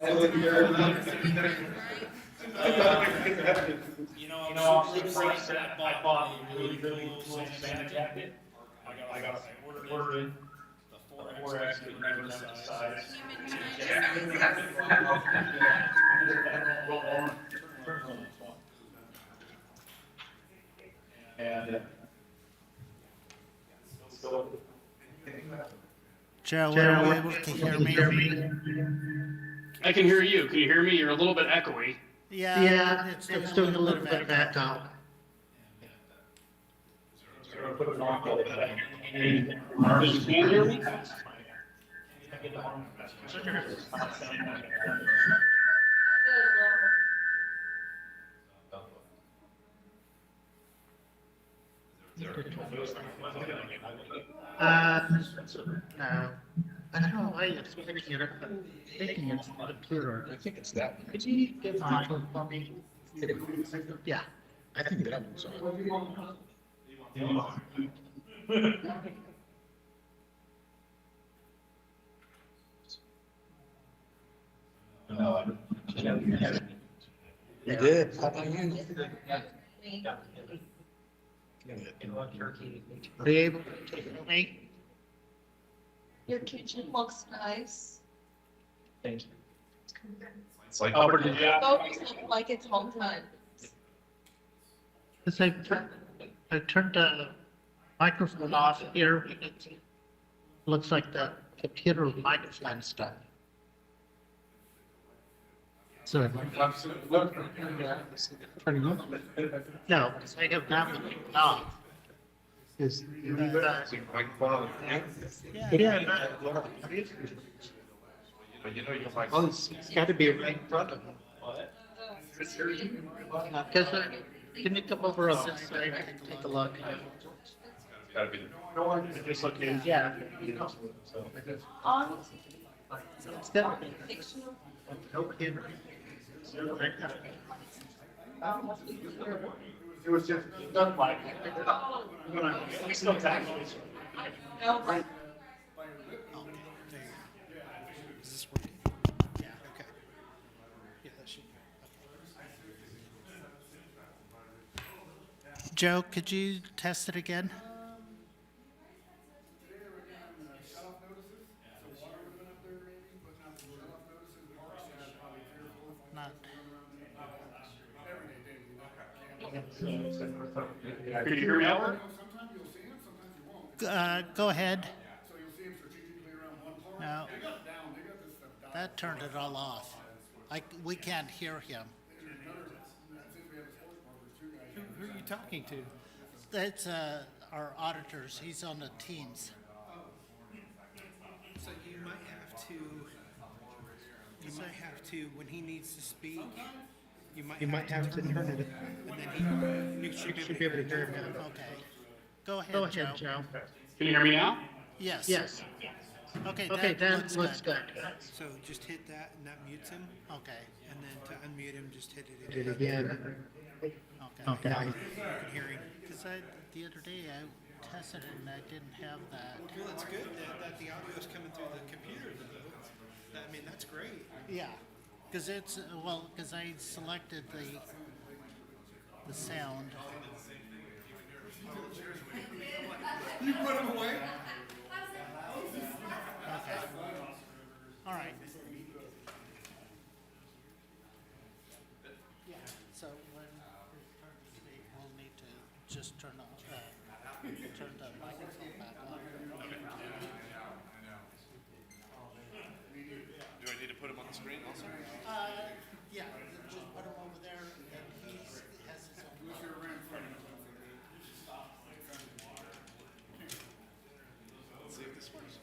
I'm super upset. I bought a really cool Santa jacket. I ordered it. The 4X could never emphasize. And still. Gerald, are you able to hear me? I can hear you. Can you hear me? You're a little bit echoey. Yeah, it's doing a little bit of echo. Just can you hear me? No. I don't know why it's making it's the computer. I think it's that one. Could you give my phone for me? Yeah. I think that one's on. You did. How about you? Are you able to hear me? Your kitchen looks nice. Thank you. It's like, Albert, did you? Photos look like it's home time. Because I turned the microphone off here. It looks like the computer microphone stuff. So, no, because I have that one off. Is, yeah, but you know, you're like, well, it's gotta be right in front of them. Because, can you come over on this side and take a look? gotta be. Just looking. Yeah. On It's got picture. no camera. It was just done by. We still tackle it. No, right. Is this working? Yeah, okay. Yeah, that should. Joe, could you test it again? Not. Could you hear me, Albert? Go ahead. No. That turned it all off. We can't hear him. Who are you talking to? That's our auditors. He's on the Teams. So you might have to, when he needs to speak, you might have to turn it, and then you should be able to hear him. Okay. Go ahead, Joe. Can you hear me now? Yes. Yes. Okay, Okay, that looks good. So just hit that and that mutes him, Okay. and then to unmute him, just hit it Did it again. again. Okay. Now you can hear him. Because the other day I tested it and I didn't have that. Well, it's good that the audio is coming through the computer, though. I mean, that's great. Yeah. Because because I selected the sound. You put him away? Okay. All right. Yeah. So when his turn to speak, we'll need to just turn the microphone back on. Do I need to put him on the screen also? Yeah. Just put him over there, and he has his own. Let's see if this works.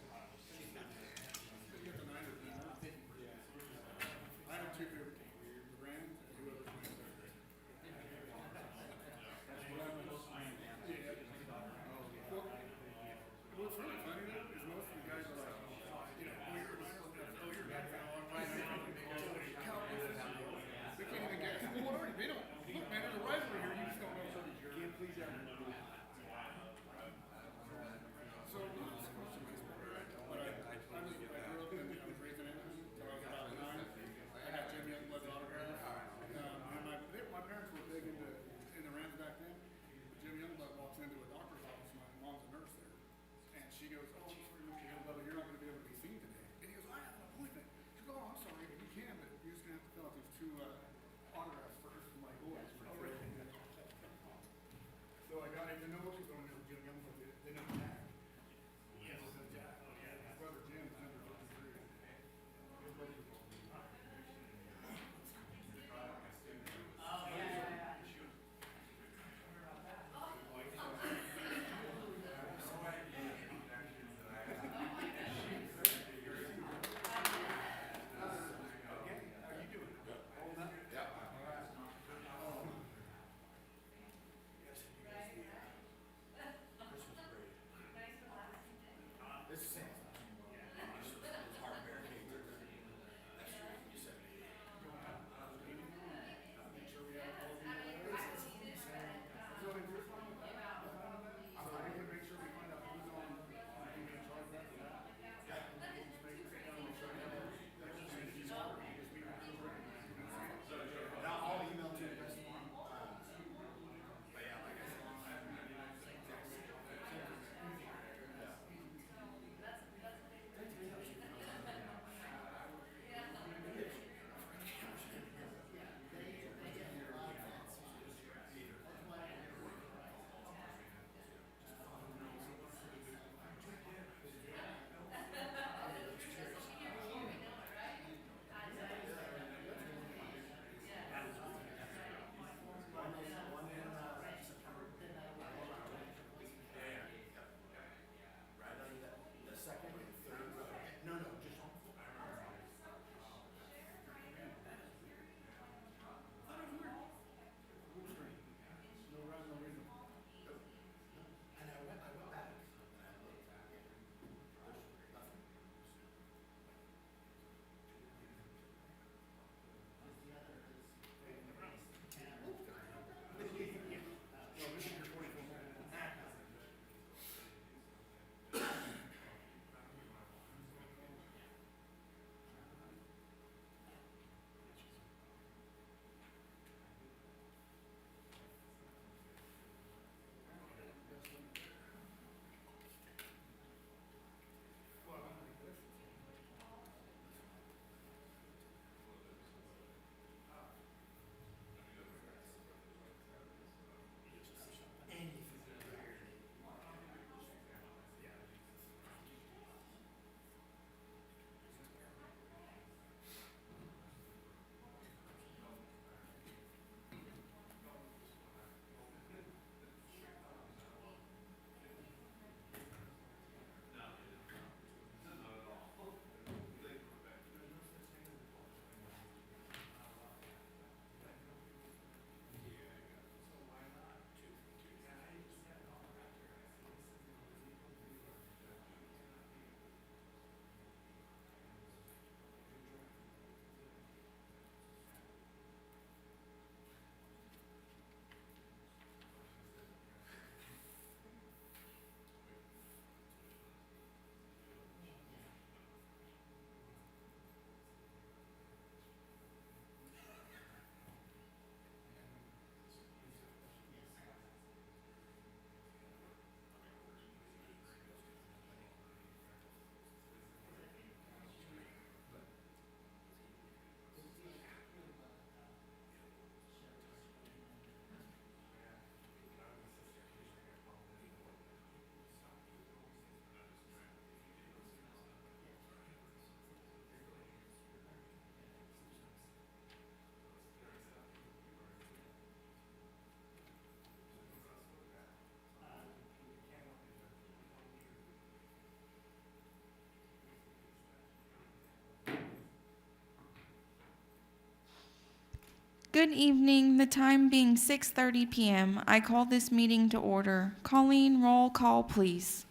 Good evening. The time being 6:30 p.m., I call this meeting to order. Colleen, roll call, please.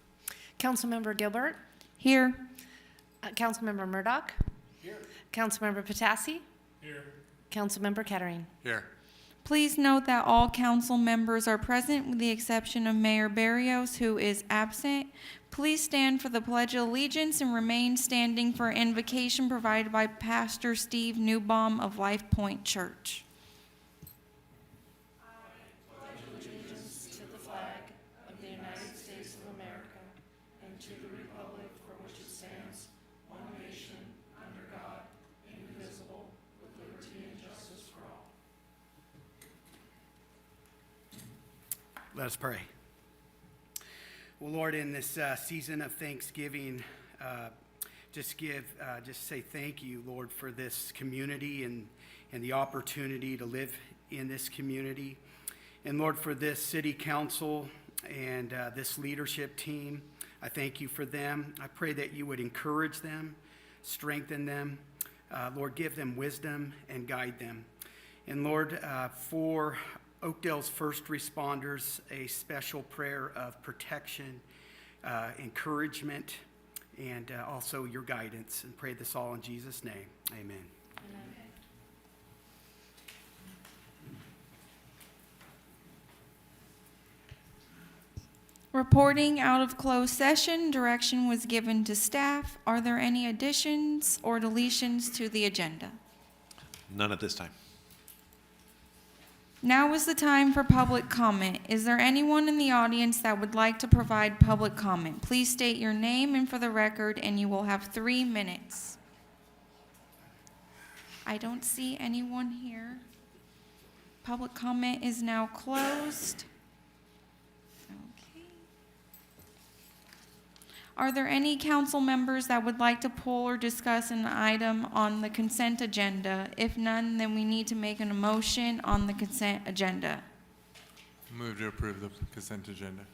Councilmember Gilbert, Here. Councilmember Murdoch. Here. Councilmember Patassi. Here. Councilmember Kettering. Here. Please note that all council members are present with the exception of Mayor Barrios, who is absent. Please stand for the Pledge of Allegiance and remain standing for invocation provided by Pastor Steve Newbaum of Life Point Church. Let us pray. Well, Lord, in this season of Thanksgiving, just say thank you, Lord, for this community and the opportunity to live in this community. And Lord, for this city council and this leadership team, I thank you for them. I pray that you would encourage them, strengthen them. Lord, give them wisdom and guide them. And Lord, for Oakdale's first responders, a special prayer of protection, encouragement, and also your guidance. And pray this all in Jesus' name. Amen. Reporting out of closed session, direction was given to staff. Are there any additions or deletions to the agenda? None at this time. Now is the time for public comment. Is there anyone in the audience that would like to provide public comment? Please state your name and for the record, and you will have 3 minutes. I don't see anyone here. Public comment is now closed. Okay. Are there any council members that would like to pull or discuss an item on the consent agenda? If none, then we need to make an motion on the consent agenda. Move to approve the consent agenda.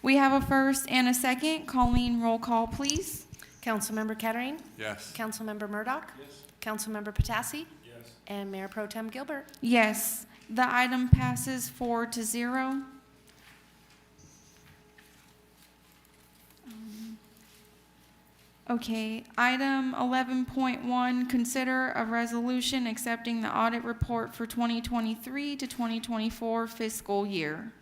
We have a first and a second. Colleen, roll call, please. Councilmember Kettering. Yes. Councilmember Murdoch. Yes. Councilmember Patassi. Yes. And Mayor Pro Tem Gilbert. Yes, the item passes 4-0. Okay, item 11.1, consider a resolution accepting the audit report for 2023 to 2024 fiscal year.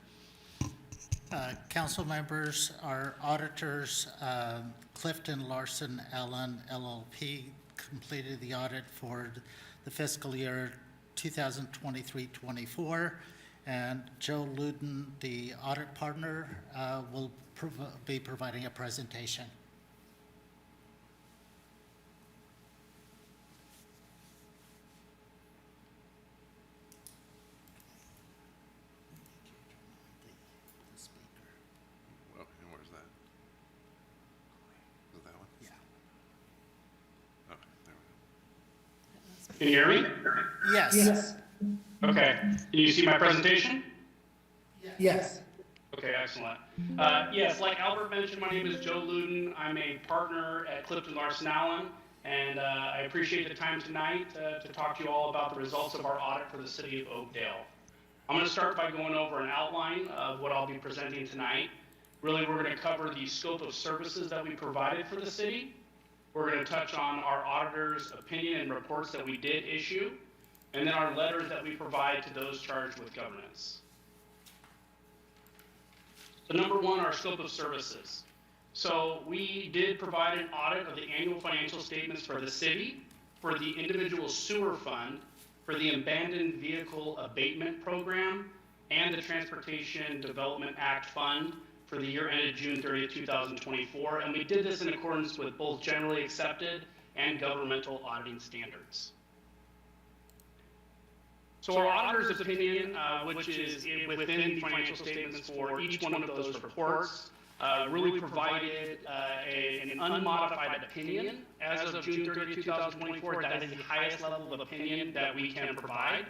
Council members, our auditors, Clifton Larson Allen LLP, completed the audit for the fiscal year 2023-24, and Joe Luden, the audit partner, will be providing a presentation. Well, and where's that? Is it that one? Yeah. Okay, there we go. Can you hear me? Yes. Okay. Can you see my presentation? Yes. Okay, excellent. Yes, like Albert mentioned, my name is Joe Luden. I'm a partner at Clifton Larson Allen, and I appreciate the time tonight to talk to you all about the results of our audit for the city of Oakdale. I'm going to start by going over an outline of what I'll be presenting tonight. Really, we're going to cover the scope of services that we provided for the city. We're going to touch on our auditor's opinion and reports that we did issue, and then our letters that we provide to those charged with governance. So number one, our scope of services. So we did provide an audit of the annual financial statements for the city, for the individual sewer fund, for the abandoned vehicle abatement program, and the Transportation Development Act Fund for the year ended June 30th, 2024. And we did this in accordance with both generally accepted and governmental auditing standards. So our auditor's opinion, which is within the financial statements for each one of those reports, really provided an unmodified opinion as of June 30, 2024. That is the highest level of opinion that we can provide.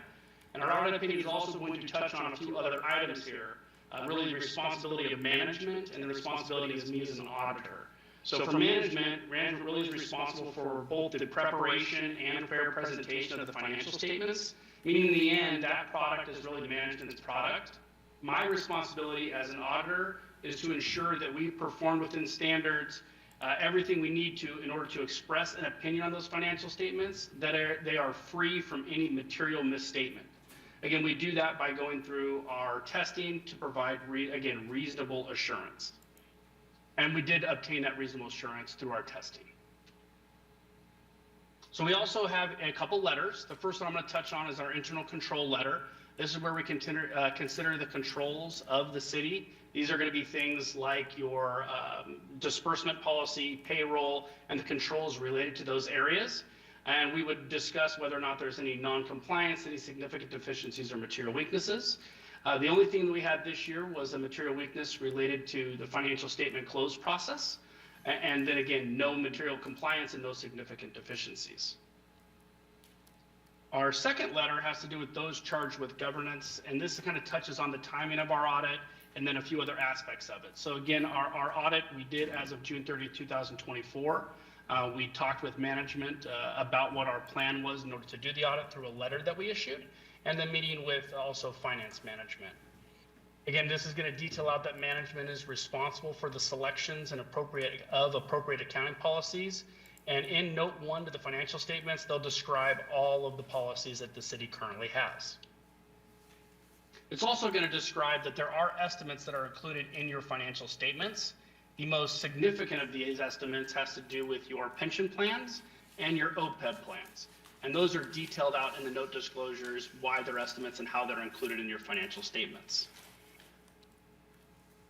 And our audit opinion is also going to touch on a few other items here, really the responsibility of management and the responsibility of me as an auditor. So for management really is responsible for both the preparation and fair presentation of the financial statements, meaning in the end, that product is really management's product. My responsibility as an auditor is to ensure that we perform within standards, everything we need to in order to express an opinion on those financial statements, that they are free from any material misstatement. Again, we do that by going through our testing to provide, reasonable assurance. And we did obtain that reasonable assurance through our testing. So we also have a couple letters. The first one I'm going to touch on is our internal control letter. This is where we consider the controls of the city. These are going to be things like your disbursement policy, payroll, and the controls related to those areas. And we would discuss whether or not there's any non-compliance, any significant deficiencies or material weaknesses. The only thing that we had this year was a material weakness related to the financial statement close process. And then again, no material compliance and no significant deficiencies. Our second letter has to do with those charged with governance, and this kind of touches on the timing of our audit and then a few other aspects of it. So again, our audit we did as of June 30th, 2024. We talked with management about what our plan was in order to do the audit through a letter that we issued, and then meeting with also finance management. Again, this is going to detail out that management is responsible for the selections and appropriate accounting policies. And in note 1 to the financial statements, they'll describe all of the policies that the city currently has. It's also going to describe that there are estimates that are included in your financial statements. The most significant of these estimates has to do with your pension plans and your OPEB plans. And those are detailed out in the note disclosures, why they're estimates and how they're included in your financial statements.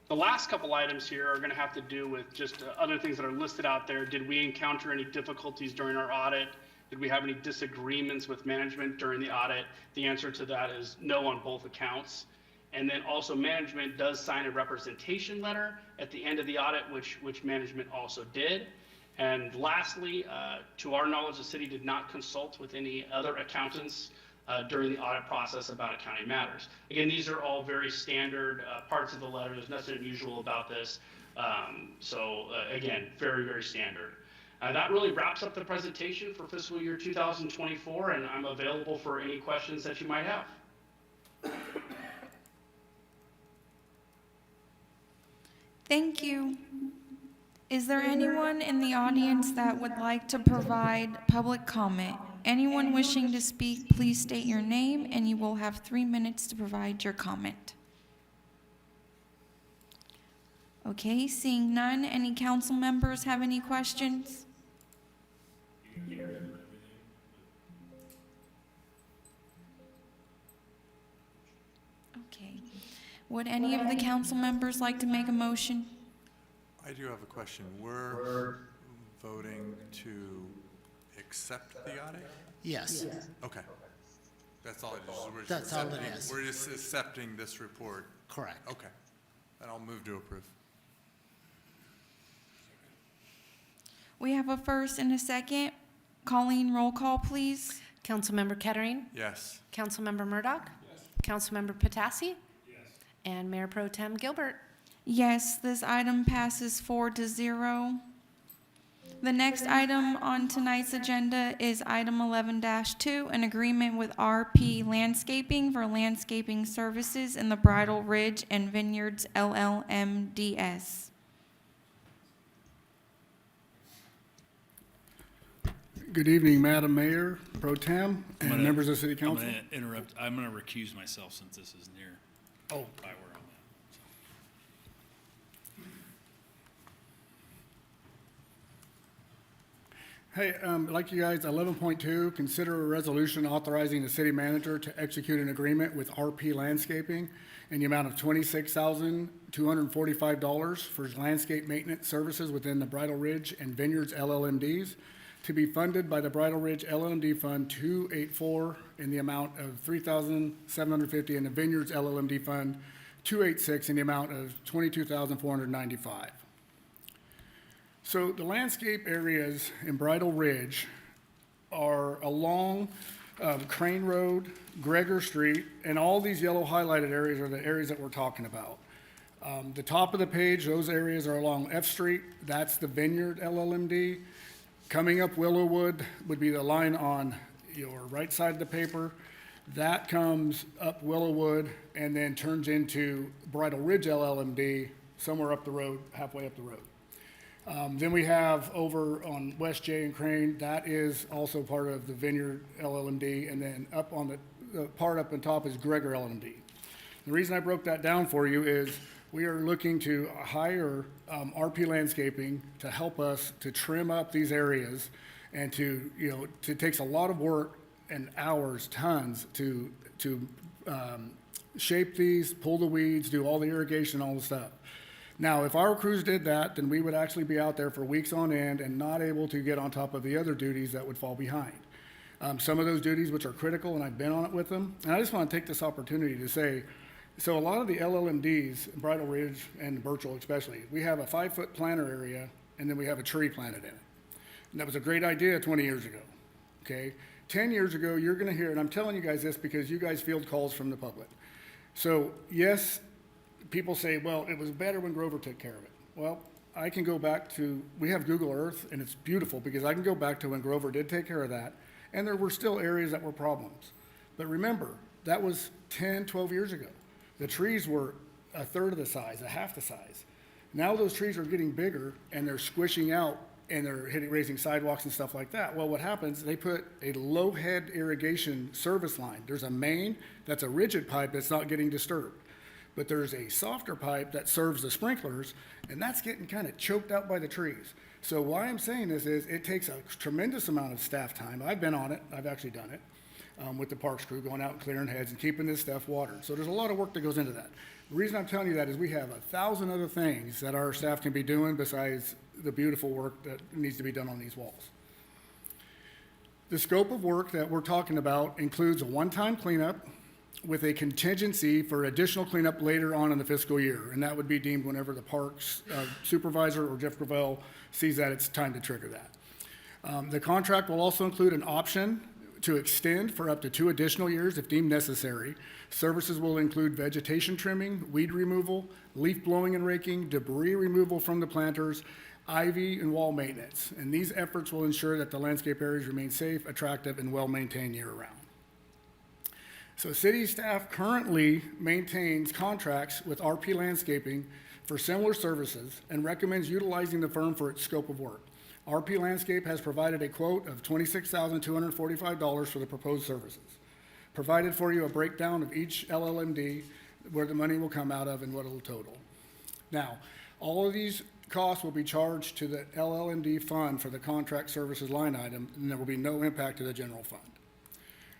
The last couple items here are going to have to do with just other things that are listed out there. Did we encounter any difficulties during our audit? Did we have any disagreements with management during the audit? The answer to that is no on both accounts. And then also management does sign a representation letter at the end of the audit, which management also did. And lastly, to our knowledge, the city did not consult with any other accountants during the audit process about accounting matters. Again, these are all very standard parts of the letter. There's nothing unusual about this. Again, very, very standard. That really wraps up the presentation for fiscal year 2024, and I'm available for any questions that you might have. Thank you. Is there anyone in the audience that would like to provide public comment? Anyone wishing to speak, please state your name, and you will have 3 minutes to provide your comment. Okay, seeing none, any council members have any questions? Okay. Would any of the council members like to make a motion? I do have a question. We're voting to accept the audit? Yes. Okay. That's all it is. We're just That's all it accepting- is. We're just accepting this report. Correct. Okay. Then I'll move to approve. We have a first and a second. Colleen, roll call, please. Councilmember Kettering? Yes. Councilmember Murdoch? Yes. Councilmember Patassi? Yes. And Mayor Pro Tem Gilbert? Yes, this item passes 4-0. The next item on tonight's agenda is item 11-2, an agreement with RP Landscaping for landscaping services in the Bridal Ridge and Vineyards LLMDS. Good evening, Madam Mayor, Pro Tem, and members of the City Council. I'm going to interrupt. I'm going to recuse myself since this is near by where I'm at. Hey, like you guys, 11.2, consider a resolution authorizing the city manager to execute an agreement with RP Landscaping in the amount of $26,245 for landscape maintenance services within the Bridal Ridge and Vineyards LLMDs to be funded by the Bridal Ridge LLMD Fund 284 in the amount of $3,750 and the Vineyards LLMD Fund 286 in the amount of $22,495. So the landscape areas in Bridal Ridge are along Crane Road, Gregor Street, and all these yellow highlighted areas are the areas that we're talking about. The top of the page, those areas are along F Street. That's the Vineyard LLMD. Coming up Willowwood would be the line on your right side of the paper. That comes up Willowwood and then turns into Bridal Ridge LLMD, somewhere up the road, halfway up the road. Then we have over on West J and Crane, that is also part of the Vineyard LLMD, and then up on the part up on top is Gregor LLMD. The reason I broke that down for you is we are looking to hire RP Landscaping to help us to trim up these areas and to, it takes a lot of work and hours, tons, to shape these, pull the weeds, do all the irrigation, all the stuff. Now, if our crews did that, then we would actually be out there for weeks on end and not able to get on top of the other duties that would fall behind. Some of those duties which are critical, and I've been on it with them, and I just want to take this opportunity to say, so a lot of the LLMDs, Bridal Ridge and Birchall especially, we have a 5-foot planter area, and then we have a tree planted in it. And that was a great idea 20 years ago, okay? 10 years ago, you're gonna hear, and I'm telling you guys this because you guys field calls from the public. So yes, people say, well, it was better when Grover took care of it. Well, I can go back to, we have Google Earth, and it's beautiful because I can go back to when Grover did take care of that, and there were still areas that were problems. But remember, that was 10, 12 years ago. The trees were a third of the size, a half the size. Now those trees are getting bigger, and they're squishing out, and they're raising sidewalks and stuff like that. Well, what happens, they put a low head irrigation service line. There's a main that's a rigid pipe that's not getting disturbed. But there's a softer pipe that serves the sprinklers, and that's getting kind of choked out by the trees. So why I'm saying this is it takes a tremendous amount of staff time. I've been on it, I've actually done it, with the parks crew, going out and clearing heads and keeping this stuff watered. So there's a lot of work that goes into that. The reason I'm telling you that is we have 1,000 other things that our staff can be doing besides the beautiful work that needs to be done on these walls. The scope of work that we're talking about includes a one-time cleanup with a contingency for additional cleanup later on in the fiscal year, and that would be deemed whenever the parks supervisor or Jeff Gravel sees that it's time to trigger that. The contract will also include an option to extend for up to 2 additional years if deemed necessary. Services will include vegetation trimming, weed removal, leaf blowing and raking, debris removal from the planters, ivy and wall maintenance. And these efforts will ensure that the landscape areas remain safe, attractive, and well-maintained year-round. So city staff currently maintains contracts with RP Landscaping for similar services and recommends utilizing the firm for its scope of work. RP Landscape has provided a quote of $26,245 for the proposed services. Provided for you a breakdown of each LLMD, where the money will come out of and what it'll total. Now, all of these costs will be charged to the LLMD fund for the contract services line item, and there will be no impact to the general fund.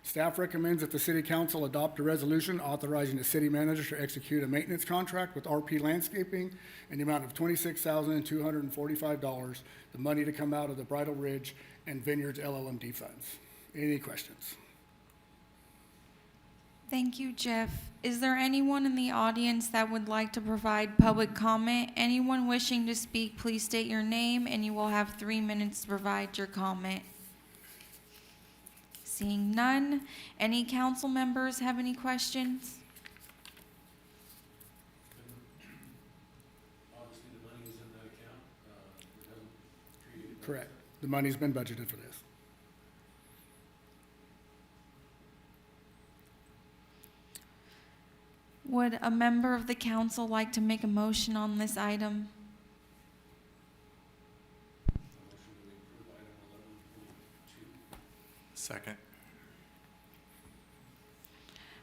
Staff recommends that the City Council adopt a resolution authorizing the city manager to execute a maintenance contract with RP Landscaping in the amount of $26,245, the money to come out of the Bridal Ridge and Vineyards LLMD funds. Any questions? Thank you, Jeff. Is there anyone in the audience that would like to provide public comment? Anyone wishing to speak, please state your name, and you will have 3 minutes to provide your comment. Seeing none, any council members have any questions? Obviously, the money is in that account. It doesn't treat it. Correct. The money's been budgeted for this. Would a member of the council like to make a motion on this item? Second.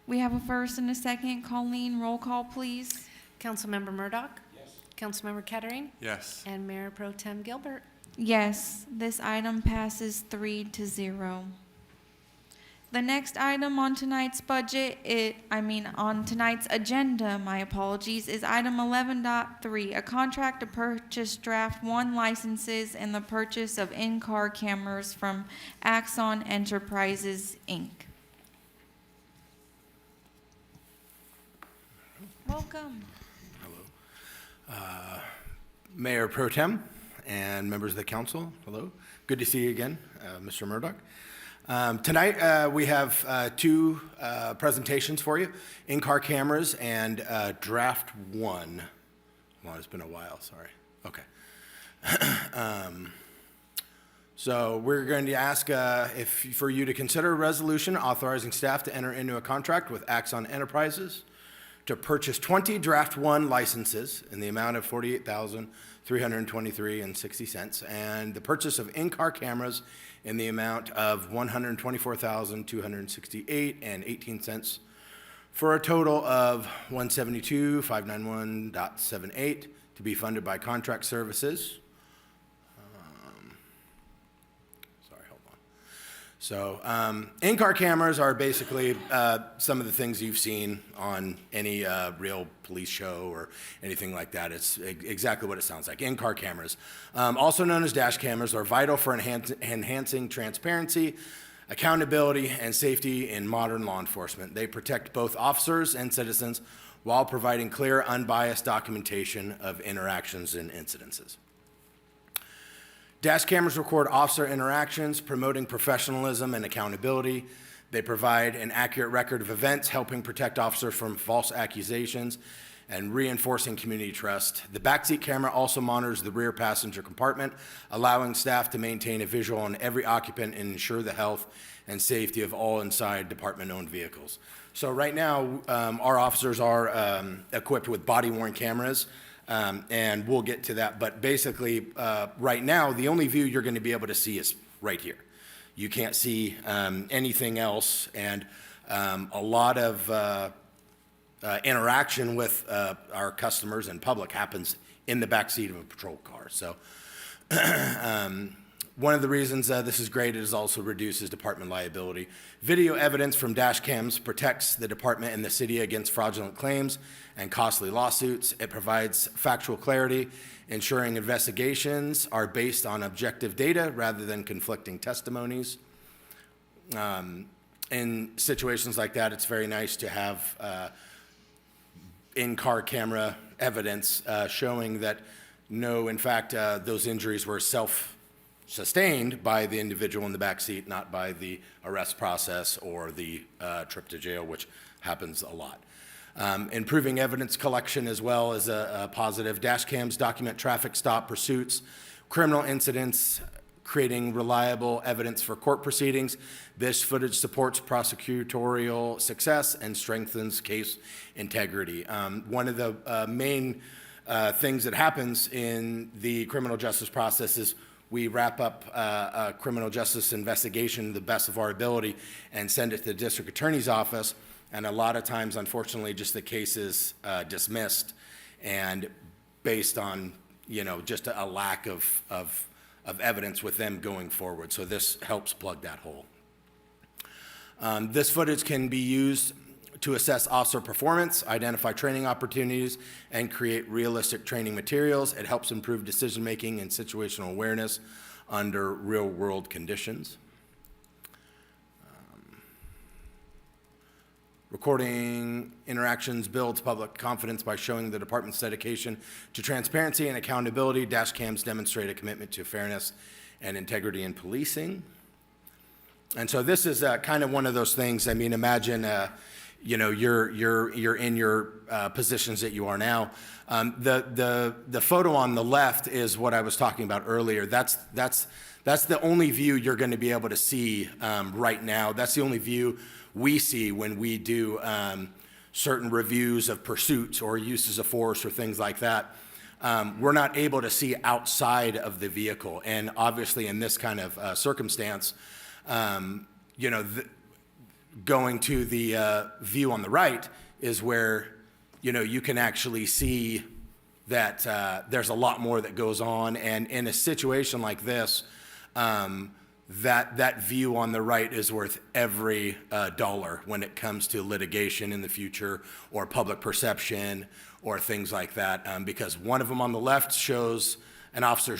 We have a first and a second. Colleen, roll call, please. Councilmember Murdoch? Yes. Councilmember Kettering? Yes. And Mayor Pro Tem Gilbert? Yes, this item passes 3-0. The next item on tonight's on tonight's agenda, my apologies, is item 11.3, a contract to purchase Draft 1 licenses and the purchase of in-car cameras from Axon Enterprises, Inc. Welcome. Mayor Pro Tem and members of the council, hello. Good to see you again, Mr. Murdoch. Tonight, we have 2 presentations for you, in-car cameras and Draft 1 Come on, it's been a while, sorry. Okay. So we're going to ask for you to consider a resolution authorizing staff to enter into a contract with Axon Enterprises to purchase 20 Draft One licenses in the amount of $48,323.60, and the purchase of in-car cameras in the amount of $124,268.18, for a total of $172,591.78 to be funded by contract services. So in-car cameras are basically some of the things you've seen on any real police show or anything like that. It's exactly what it sounds like, in-car cameras. Also known as dash cameras, are vital for enhancing transparency, accountability, and safety in modern law enforcement. They protect both officers and citizens while providing clear, unbiased documentation of interactions and incidences. Dash cameras record officer interactions, promoting professionalism and accountability. They provide an accurate record of events, helping protect officers from false accusations and reinforcing community trust. The backseat camera also monitors the rear passenger compartment, allowing staff to maintain a visual on every occupant and ensure the health and safety of all inside department-owned vehicles. So right now, our officers are equipped with body-worn cameras. And we'll get to that, but basically, right now, the only view you're going to be able to see is right here. You can't see anything else, and a lot of interaction with our customers and public happens in the backseat of a patrol car. So one of the reasons this is great is also reduces department liability. Video evidence from dash cams protects the department and the city against fraudulent claims and costly lawsuits. It provides factual clarity, ensuring investigations are based on objective data rather than conflicting testimonies. In situations like that, it's very nice to have in-car camera evidence showing that no, in fact, those injuries were self-sustained by the individual in the back seat, not by the arrest process or the trip to jail, which happens a lot. Improving evidence collection as well is a positive. Dash cams document traffic stop pursuits, criminal incidents, creating reliable evidence for court proceedings. This footage supports prosecutorial success and strengthens case integrity. One of the main things that happens in the criminal justice process is we wrap up a criminal justice investigation to the best of our ability and send it to the district attorney's office. And a lot of times, unfortunately, just the case is dismissed and based on, just a lack of evidence with them going forward. So this helps plug that hole. This footage can be used to assess officer performance, identify training opportunities, and create realistic training materials. It helps improve decision-making and situational awareness under real-world conditions. Recording interactions builds public confidence by showing the department's dedication to transparency and accountability. Dash cams demonstrate a commitment to fairness and integrity in policing. And so this is kind of one of those things. I mean, imagine, you're in your positions that you are now. The photo on the left is what I was talking about earlier. That's the only view you're going to be able to see right now. That's the only view we see when we do certain reviews of pursuits or uses of force or things like that. We're not able to see outside of the vehicle. And obviously in this kind of circumstance, going to the view on the right is where, you can actually see that there's a lot more that goes on. And in a situation like this, that view on the right is worth every dollar when it comes to litigation in the future or public perception or things like that. Because one of them on the left shows an officer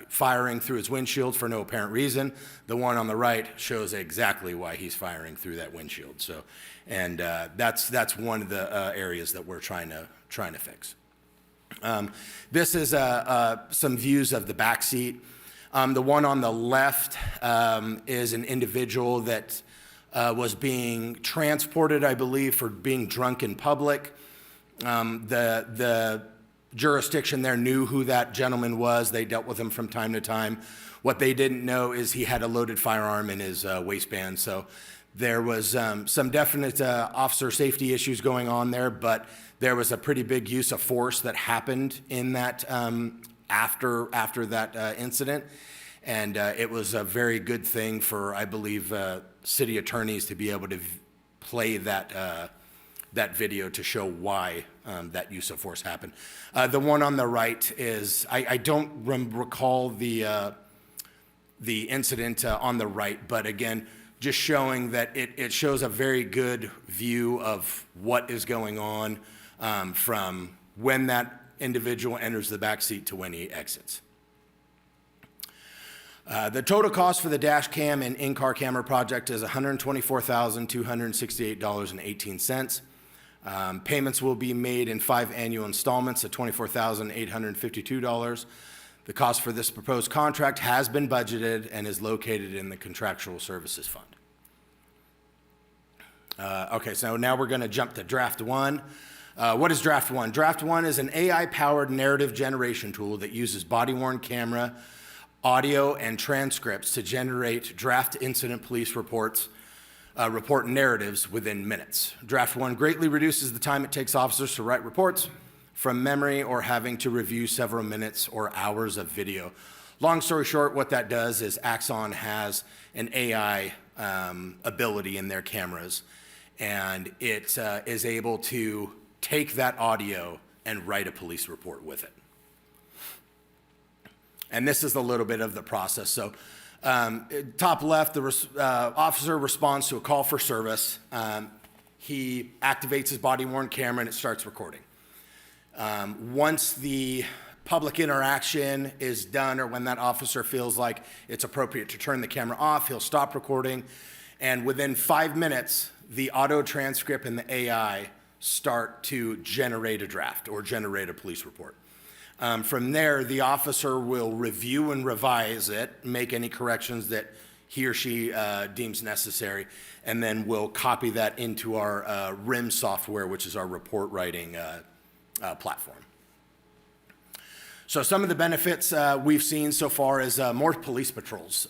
firing through his windshield for no apparent reason. The one on the right shows exactly why he's firing through that windshield. So, and that's one of the areas that we're trying to fix. This is some views of the back seat. The one on the left is an individual that was being transported, I believe, for being drunk in public. The jurisdiction there knew who that gentleman was. They dealt with him from time to time. What they didn't know is he had a loaded firearm in his waistband. So there was some definite officer safety issues going on there, but there was a pretty big use of force that happened in that after that incident. And it was a very good thing for, I believe, city attorneys to be able to play that video to show why that use of force happened. The one on the right is, I don't recall the incident on the right, but again, just showing that it shows a very good view of what is going on from when that individual enters the back seat to when he exits. The total cost for the dash cam and in-car camera project is $124,268.18. Payments will be made in 5 annual installments of $24,852. The cost for this proposed contract has been budgeted and is located in the contractual services fund. Okay, so now we're going to jump to Draft One. What is Draft One? Draft One is an AI-powered narrative generation tool that uses body-worn camera, audio, and transcripts to generate draft incident police reports, report narratives within minutes. Draft One greatly reduces the time it takes officers to write reports from memory or having to review several minutes or hours of video. Long story short, what that does is Axon has an AI ability in their cameras, and it is able to take that audio and write a police report with it. And this is a little bit of the process. So top left, the officer responds to a call for service. He activates his body-worn camera and it starts recording. Once the public interaction is done, or when that officer feels like it's appropriate to turn the camera off, he'll stop recording. And within 5 minutes, the auto transcript and the AI start to generate a draft or generate a police report. From there, the officer will review and revise it, make any corrections that he or she deems necessary, and then we'll copy that into our RIM software, which is our report writing platform. So some of the benefits we've seen so far is more police patrols.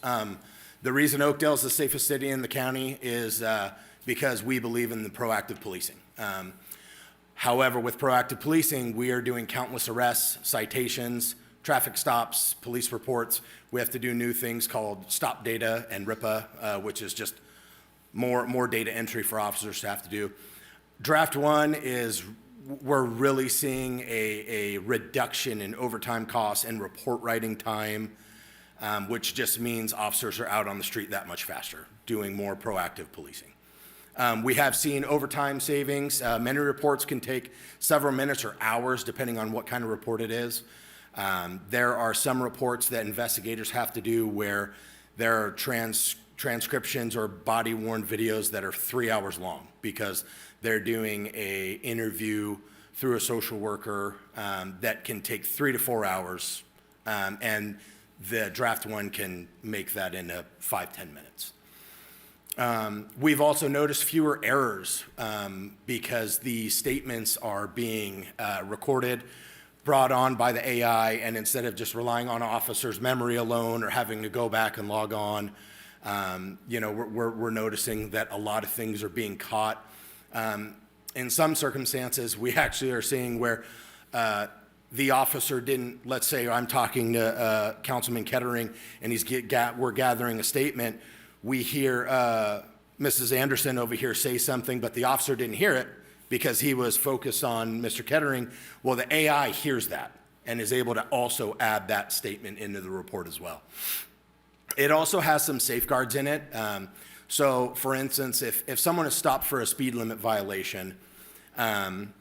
The reason Oakdale is the safest city in the county is because we believe in the proactive policing. However, with proactive policing, we are doing countless arrests, citations, traffic stops, police reports. We have to do new things called stop data and RIPA, which is just more data entry for officers to have to do. Draft One is, we're really seeing a reduction in overtime costs and report writing time, which just means officers are out on the street that much faster, doing more proactive policing. We have seen overtime savings. Many reports can take several minutes or hours, depending on what kind of report it is. There are some reports that investigators have to do where there are transcriptions or body-worn videos that are 3 hours long because they're doing an interview through a social worker that can take 3 to 4 hours, and the Draft One can make that in 5-10 minutes. We've also noticed fewer errors because the statements are being recorded, brought on by the AI, and instead of just relying on officers' memory alone or having to go back and log on, we're noticing that a lot of things are being caught. In some circumstances, we actually are seeing where the officer didn't, let's say I'm talking to Councilman Kettering and we're gathering a statement. We hear Mrs. Anderson over here say something, but the officer didn't hear it because he was focused on Mr. Kettering. Well, the AI hears that and is able to also add that statement into the report as well. It also has some safeguards in it. So, for instance, if someone is stopped for a speed limit violation, and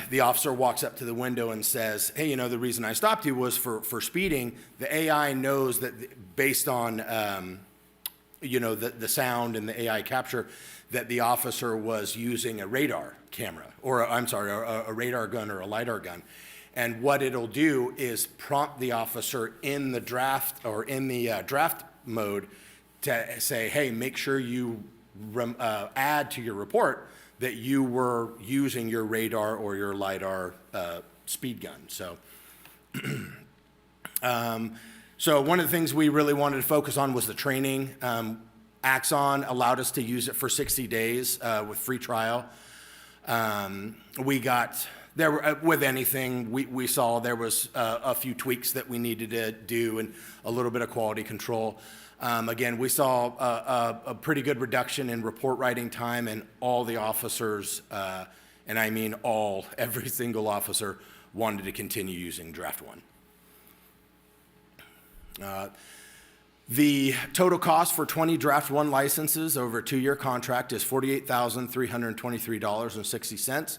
the officer walks up to the window and says, hey, the reason I stopped you was for speeding, the AI knows that based on the sound and the AI capture, that the officer was using a radar camera, or a radar gun or a LiDAR gun. And what it'll do is prompt the officer in the draft or in the draft mode to say, hey, make sure you add to your report that you were using your radar or your LiDAR speed gun. So, so one of the things we really wanted to focus on was the training. Axon allowed us to use it for 60 days with free trial. With anything, we saw there was a few tweaks that we needed to do and a little bit of quality control. Again, we saw a pretty good reduction in report writing time, and all the officers, and I mean all, every single officer wanted to continue using Draft One. The total cost for 20 Draft One licenses over a 2-year contract is $48,323.60.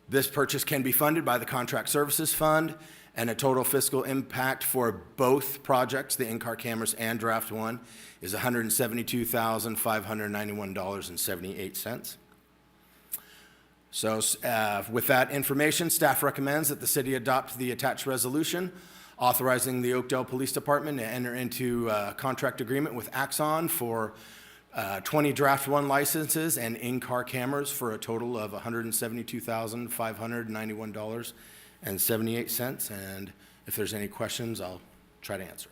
This purchase can be funded by the Contract Services Fund, and a total fiscal impact for both projects, the in-car cameras and Draft One, is $172,591.78. So with that information, staff recommends that the city adopt the attached resolution authorizing the Oakdale Police Department to enter into a contract agreement with Axon for 20 Draft One licenses and in-car cameras for a total of $172,591.78. And if there's any questions, I'll try to answer.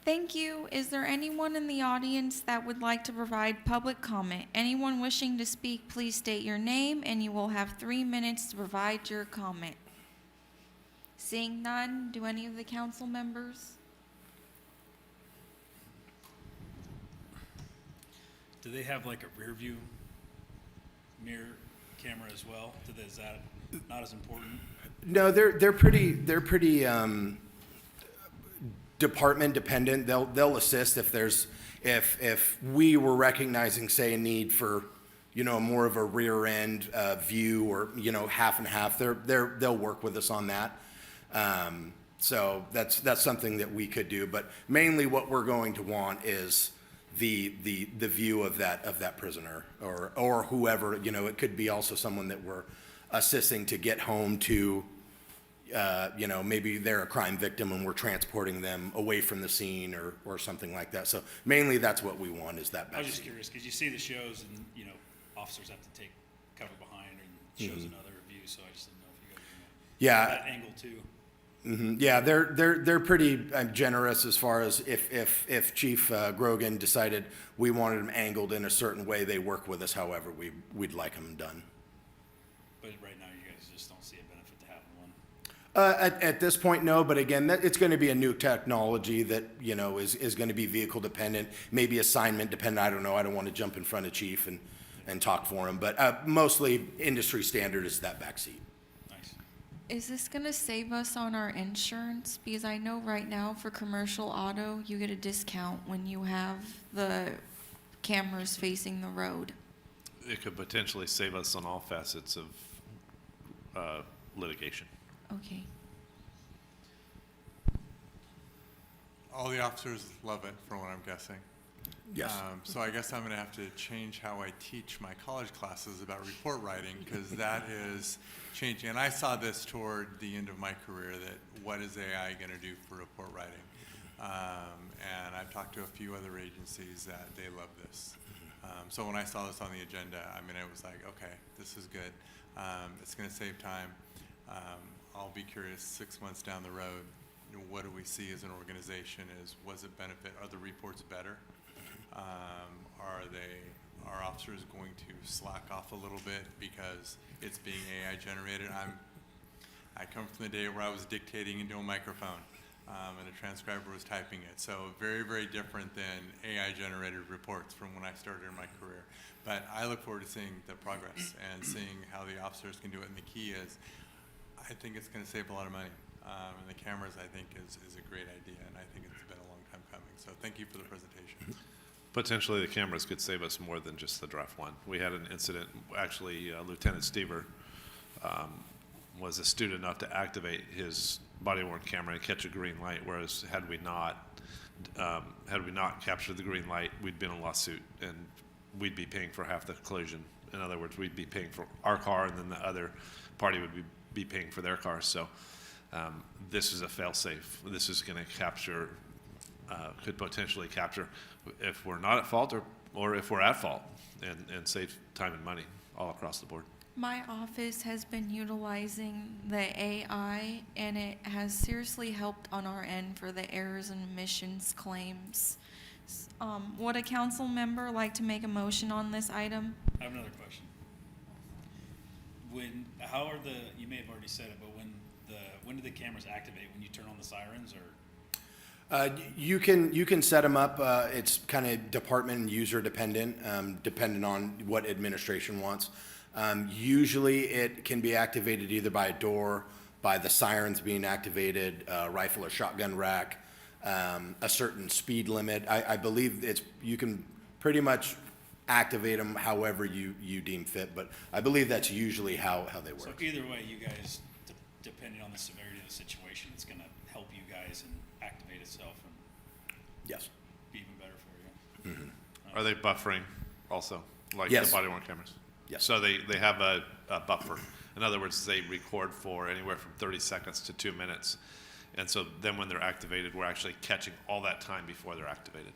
Thank you. Is there anyone in the audience that would like to provide public comment? Anyone wishing to speak, please state your name, and you will have 3 minutes to provide your comment. Seeing none, do any of the council members? Do they have like a rear view mirror camera as well? Is that not as important? No, they're pretty department dependent. They'll assist if we were recognizing, say, a need for, more of a rear end view or, half and half. They'll work with us on that. So that's something that we could do, but mainly what we're going to want is the view of that prisoner or whoever, it could be also someone that we're assisting to get home to, maybe they're a crime victim and we're transporting them away from the scene or something like that. So mainly that's what we want, is that back I was just seat. curious, because you see the shows and, officers have to take cover behind and shows another view, so I just didn't know if you guys were that angle too. Yeah, they're pretty generous as far as if Chief Grogan decided we wanted them angled in a certain way, they work with us however we'd like them done. But right now, you guys just don't see a benefit to having one? At this point, no, but again, it's going to be a new technology that, is going to be vehicle dependent, maybe assignment dependent, I don't know, I don't want to jump in front of Chief and talk for him, but mostly industry standard is that back seat. Nice. Is this gonna save us on our insurance? Because I know right now for commercial auto, you get a discount when you have the cameras facing the road. It could potentially save us on all facets of litigation. Okay. All the officers love it, from what I'm guessing. Yes. So I guess I'm going to have to change how I teach my college classes about report writing, because that is changing. And I saw this toward the end of my career, that what is AI going to do for report writing? And I've talked to a few other agencies that they love this. So when I saw this on the agenda, I was like, okay, this is good. It's going to save time. I'll be curious 6 months down the road, what do we see as an organization? Was it benefit? Are the reports better? Are officers going to slack off a little bit because it's being AI generated? I come from the day where I was dictating into a microphone, and a transcriber was typing it. So very, very different than AI generated reports from when I started in my career. But I look forward to seeing the progress and seeing how the officers can do it. And the key is, I think it's going to save a lot of money. And the cameras, I think, is a great idea, and I think it's been a long time coming. So thank you for the presentation. Potentially, the cameras could save us more than just the Draft One. We had an incident, actually, Lieutenant Stever was astute enough to activate his body-worn camera and catch a green light, whereas had we not captured the green light, we'd been in a lawsuit, and we'd be paying for half the collision. In other words, we'd be paying for our car, and then the other party would be paying for their car. So this is a fail-safe. This is going to capture, could potentially capture if we're not at fault or if we're at fault, and save time and money all across the board. My office has been utilizing the AI, and it has seriously helped on our end for the errors and omissions claims. Would a council member like to make a motion on this item? I have another question. How are you may have already said it, but when do the cameras activate? When you turn on the sirens, or? You can set them up. It's kind of department and user dependent, depending on what administration wants. Usually it can be activated either by a door, by the sirens being activated, rifle or shotgun rack, a certain speed limit. I believe you can pretty much activate them however you deem fit, but I believe that's usually how they So work. either way, you guys, depending on the severity of the situation, it's gonna help you guys and activate itself and Yes. be even better for you. Are they buffering also, like Yes. the body worn cameras? Yes. So they have a buffer. In other words, they record for anywhere from 30 seconds to 2 minutes. And so then when they're activated, we're actually catching all that time before they're activated.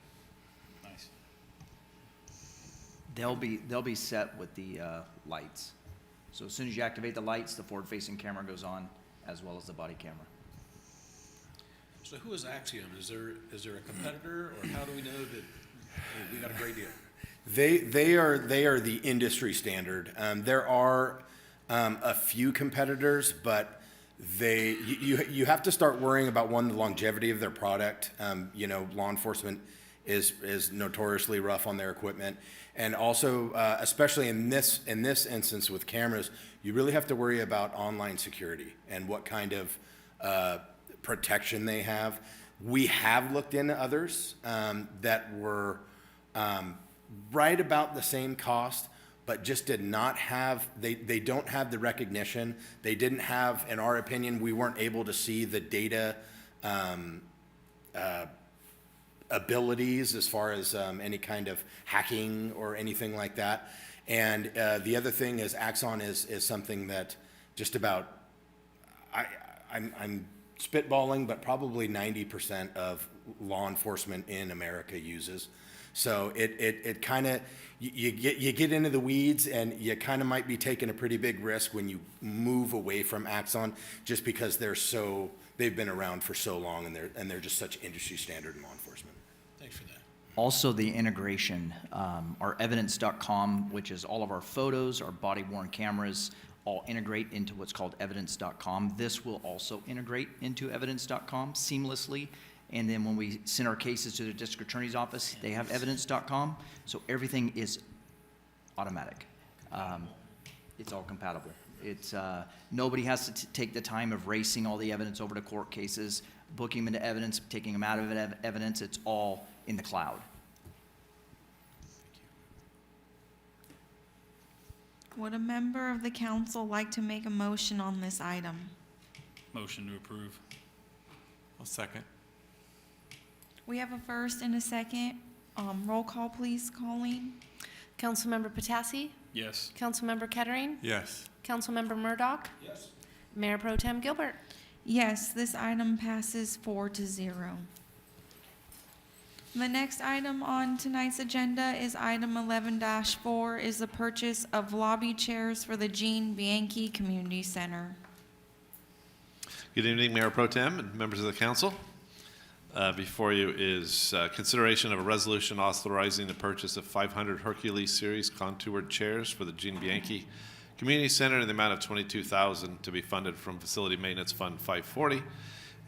Nice. They'll be set with the lights. So as soon as you activate the lights, the forward-facing camera goes on, as well as the body camera. So who is Axiom? Is there a competitor, or how do we know that, hey, we got a great deal? They are the industry standard. There are a few competitors, but you have to start worrying about, one, the longevity of their product. Law enforcement is notoriously rough on their equipment, and also especially in this instance with cameras, you really have to worry about online security and what kind of protection they have. We have looked into others that were right about the same cost, but just did not have, they don't have the recognition. They didn't have, in our opinion, we weren't able to see the data abilities as far as any kind of hacking or anything like that. And the other thing is Axon is something that just about, I'm spitballing, but probably 90% of law enforcement in America uses. So it kind of, you get into the weeds, and you kind of might be taking a pretty big risk when you move away from Axon, just because they've been around for so long, and they're just such industry standard in law enforcement. Thanks for that. Also, the integration, our evidence.com, which is all of our photos, our body-worn cameras, all integrate into what's called evidence.com. This will also integrate into evidence.com seamlessly. And then when we send our cases to the district attorney's office, they have evidence.com. So everything is automatic. It's all compatible. It's nobody has to take the time of racing all the evidence over to court cases, booking them into evidence, taking them out of evidence. It's all in the cloud. Would a member of the council like to make a motion on this item? Motion to approve. I'll second. We have a first and a second. Roll call, please, Colleen. Councilmember Patassi? Yes. Councilmember Kettering? Yes. Councilmember Murdoch? Yes. Mayor Pro Tem Gilbert? Yes, this item passes 4-0. The next item on tonight's agenda is item 11-4, is the purchase of lobby chairs for the Gene Bianchi Community Center. Good evening, Mayor Pro Tem and members of the council. Before you is consideration of a resolution authorizing the purchase of 500 Hercules Series contoured chairs for the Gene Bianchi Community Center in the amount of $22,000 to be funded from Facility Maintenance Fund 540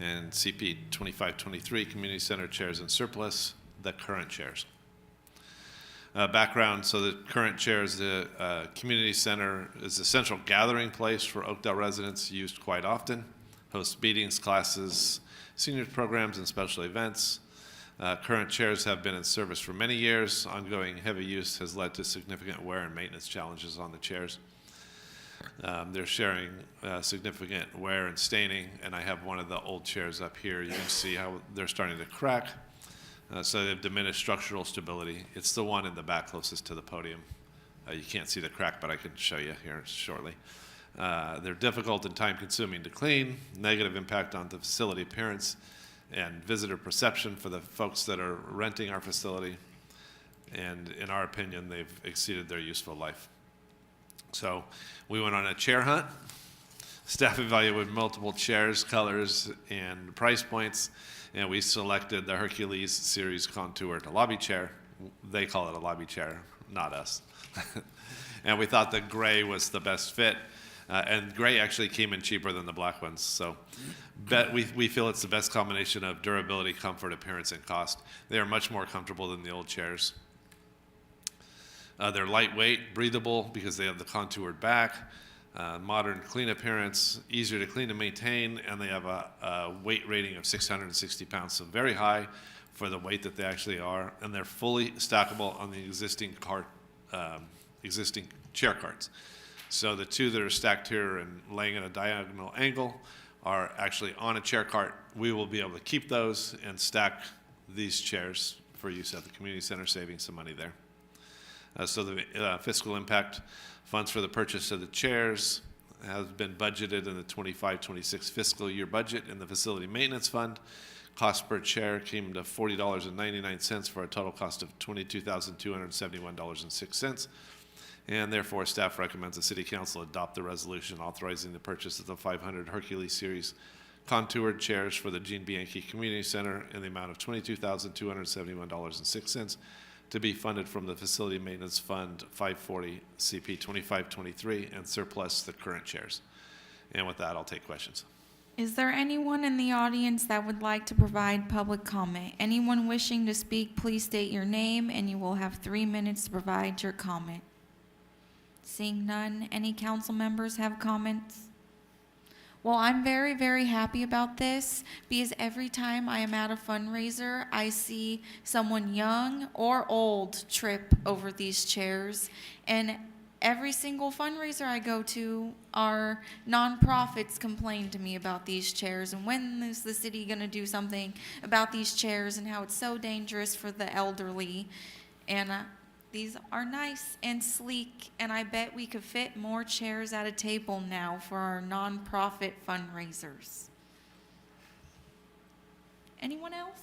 and CP 2523 Community Center chairs and surplus, the current chairs. Background, so the current chairs, the community center is a central gathering place for Oakdale residents, used quite often, hosts meetings, classes, senior programs, and special events. Current chairs have been in service for many years. Ongoing heavy use has led to significant wear and maintenance challenges on the chairs. They're sharing significant wear and staining, and I have one of the old chairs up here. You can see how they're starting to crack. So they've diminished structural stability. It's the one in the back closest to the podium. You can't see the crack, but I can show you here shortly. They're difficult and time-consuming to clean, negative impact on the facility appearance and visitor perception for the folks that are renting our facility, and in our opinion, they've exceeded their useful life. So we went on a chair hunt. Staff evaluated multiple chairs, colors, and price points, and we selected the Hercules Series Contoured lobby chair. They call it a lobby chair, not us. And we thought the gray was the best fit, and gray actually came in cheaper than the black ones. So we feel it's the best combination of durability, comfort, appearance, and cost. They are much more comfortable than the old chairs. They're lightweight, breathable because they have the contoured back, modern, clean appearance, easier to clean and maintain, and they have a weight rating of 660 pounds, so very high for the weight that they actually are, and they're fully stackable on the existing chair carts. So the two that are stacked here and laying at a diagonal angle are actually on a chair cart. We will be able to keep those and stack these chairs for use at the community center, saving some money there. So the fiscal impact funds for the purchase of the chairs has been budgeted in the 25-26 fiscal year budget in the facility maintenance fund. Cost per chair came to $40.99 for a total cost of $22,271.06. And therefore, staff recommends the City Council adopt the resolution authorizing the purchase of the 500 Hercules Series contoured chairs for the Gene Bianchi Community Center in the amount of $22,271.06 to be funded from the Facility Maintenance Fund 540 CP 2523 and surplus the current chairs. And with that, I'll take questions. Is there anyone in the audience that would like to provide public comment? Anyone wishing to speak, please state your name, and you will have 3 minutes to provide your comment. Seeing none, any council members have comments? Well, I'm very, very happy about this because every time I am at a fundraiser, I see someone young or old trip over these chairs. And every single fundraiser I go to, our nonprofits complain to me about these chairs and when is the city going to do something about these chairs and how it's so dangerous for the elderly. And these are nice and sleek, and I bet we could fit more chairs at a table now for our nonprofit fundraisers. Anyone else?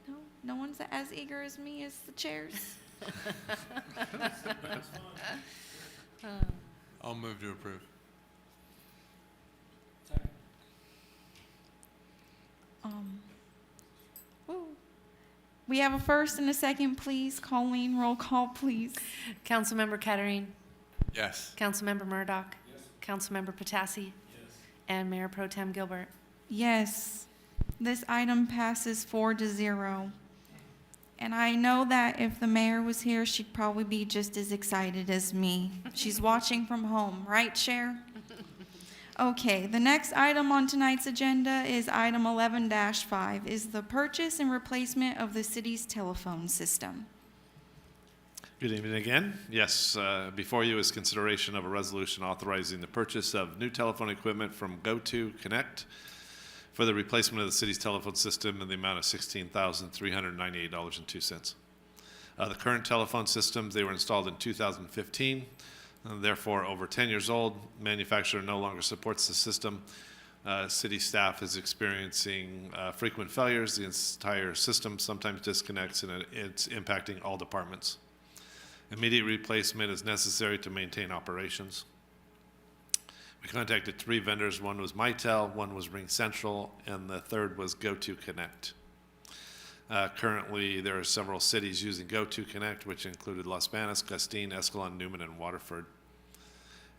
No? No one's as eager as me as the chairs? I'll move to approve. Woo. We have a first and a second, please. Colleen, roll call, please. Councilmember Kettering. Yes. Councilmember Murdoch. Yes. Councilmember Patassi. Yes. And Mayor Pro Tem Gilbert. Yes, this item passes 4-0. And I know that if the mayor was here, she'd probably be just as excited as me. She's watching from home, right, Cher? Okay, the next item on tonight's agenda is item 11-5, is the purchase and replacement of the city's telephone system. Good evening again. Yes, before you is consideration of a resolution authorizing the purchase of new telephone equipment from GoTo Connect for the replacement of the city's telephone system in the amount of $16,398.02. The current telephone systems, they were installed in 2015, therefore over 10 years old. Manufacturer no longer supports the system. City staff is experiencing frequent failures. The entire system sometimes disconnects, and it's impacting all departments. Immediate replacement is necessary to maintain operations. We contacted 3 vendors. One was Mitel, one was Ring Central, and the third was GoTo Connect. Currently, there are several cities using GoTo Connect, which included Las Banas, Gustine, Escalon, Newman, and Waterford.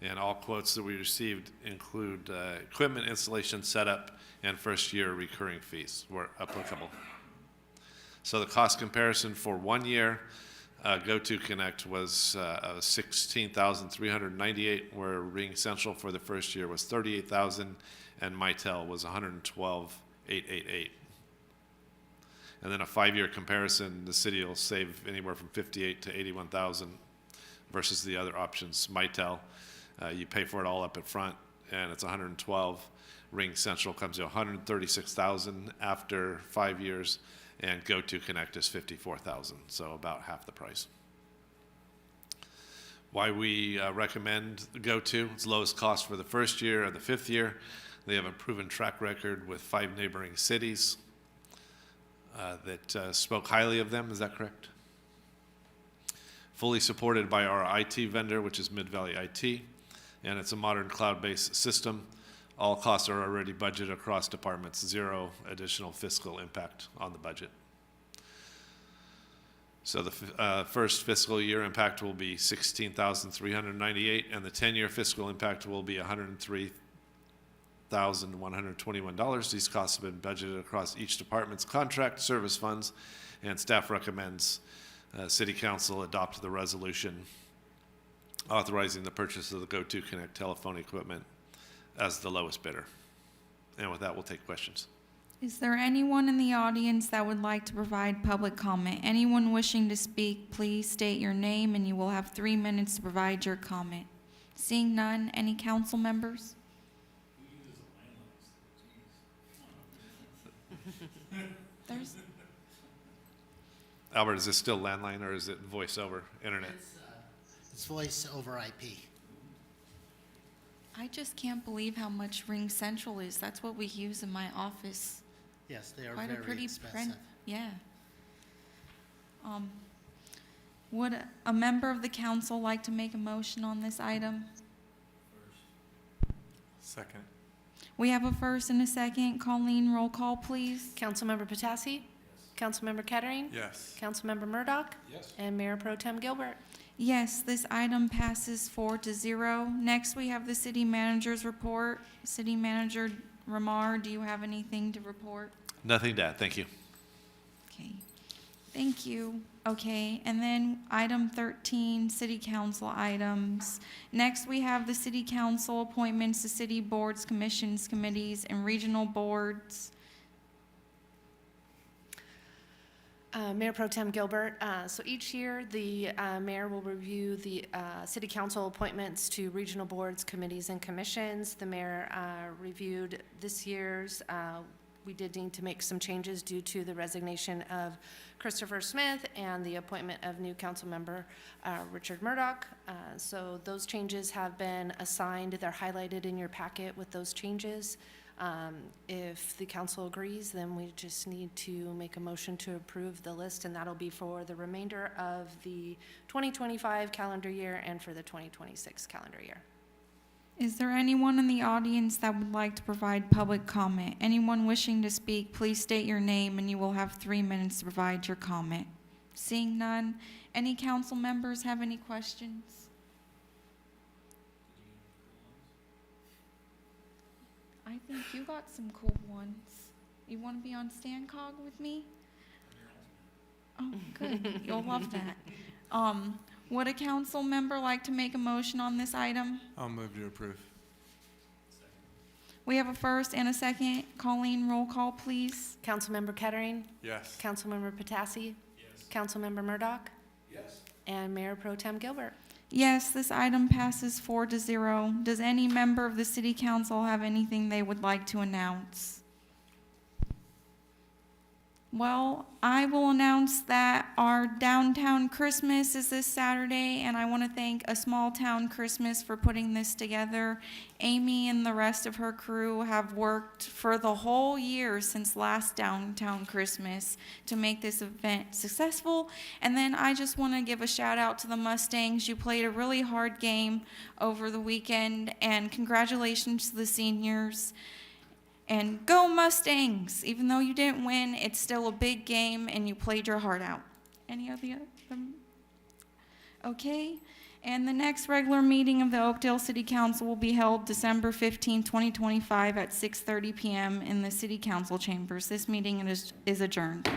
And all quotes that we received include equipment installation, setup, and first-year recurring fees were applicable. So the cost comparison for 1 year, GoTo Connect was $16,398, where Ring Central for the first year was $38,000, and Mitel was $112,888. And then a 5-year comparison, the city will save anywhere from $58,000 to $81,000 versus the other options. Mitel, you pay for it all up at front, and it's $112,000. Ring Central comes to $136,000 after 5 years, and GoTo Connect is $54,000, so about half the price. Why we recommend GoTo? It's lowest cost for the first year and the 5th year. They have a proven track record with 5 neighboring cities that spoke highly of them. Is that correct? fully supported by our IT vendor, which is Mid-Valley IT, and it's a modern cloud-based system. All costs are already budgeted across departments, zero additional fiscal impact on the budget. So the first fiscal year impact will be $16,398, and the 10-year fiscal impact will be $103,121. These costs have been budgeted across each department's contract service funds, and staff recommends City Council adopt the resolution authorizing the purchase of the Go2Connect telephone equipment as the lowest bidder. And with that, we'll take questions. Is there anyone in the audience that would like to provide public comment? Anyone wishing to speak, please state your name and you will have 3 minutes to provide your comment. Seeing none, any council members? There's, Albert, is this still landline or is it voice over internet? It's voice over IP. I just can't believe how much Ring Central is. That's what we use in my office. Yes, they are Quite a very pretty expensive. yeah. Would a member of the council like to make a motion on this item? Second. We have a first and a second. Colleen, roll call, please. Councilmember Patassi? Councilmember Kettering? Yes. Councilmember Murdoch? Yes. And Mayor Pro Tem Gilbert. Yes, this item passes 4-0. Next, we have the city manager's report. City Manager Ramar, do you have anything to report? Nothing to add, thank you. Okay, thank you. Okay, and then item 13, city council items. Next, we have the city council appointments to city boards, commissions, committees, and regional boards. Mayor Pro Tem Gilbert, so each year, the mayor will review the city council appointments to regional boards, committees, and commissions. The mayor reviewed this year's. We did need to make some changes due to the resignation of Christopher Smith and the appointment of new council member Richard Murdoch. So those changes have been assigned. They're highlighted in your packet with those changes. If the council agrees, then we just need to make a motion to approve the list, and that'll be for the remainder of the 2025 calendar year and for the 2026 calendar year. Is there anyone in the audience that would like to provide public comment? Anyone wishing to speak, please state your name and you will have 3 minutes to provide your comment. Seeing none, any council members have any questions? I think you got some cool ones. You want to be on Stancog with me? Oh, good. You'll love that. Would a council member like to make a motion on this item? I'll move to approve. We have a first and a second. Colleen, roll call, please. Councilmember Kettering? Yes. Councilmember Patassi? Yes. Councilmember Murdoch? Yes. And Mayor Pro Tem Gilbert. Yes, this item passes 4-0. Does any member of the city council have anything they would like to announce? Well, I will announce that our downtown Christmas is this Saturday, and I want to thank A Small Town Christmas for putting this together. Amy and the rest of her crew have worked for the whole year since last downtown Christmas to make this event successful. And then I just want to give a shout out to the Mustangs. You played a really hard game over the weekend, and congratulations to the seniors. And go Mustangs! Even though you didn't win, it's still a big game and you played your heart out. Any other? Okay. And the next regular meeting of the Oakdale City Council will be held December 15, 2025 at 6:30 p.m. in the City Council chambers. This meeting is adjourned.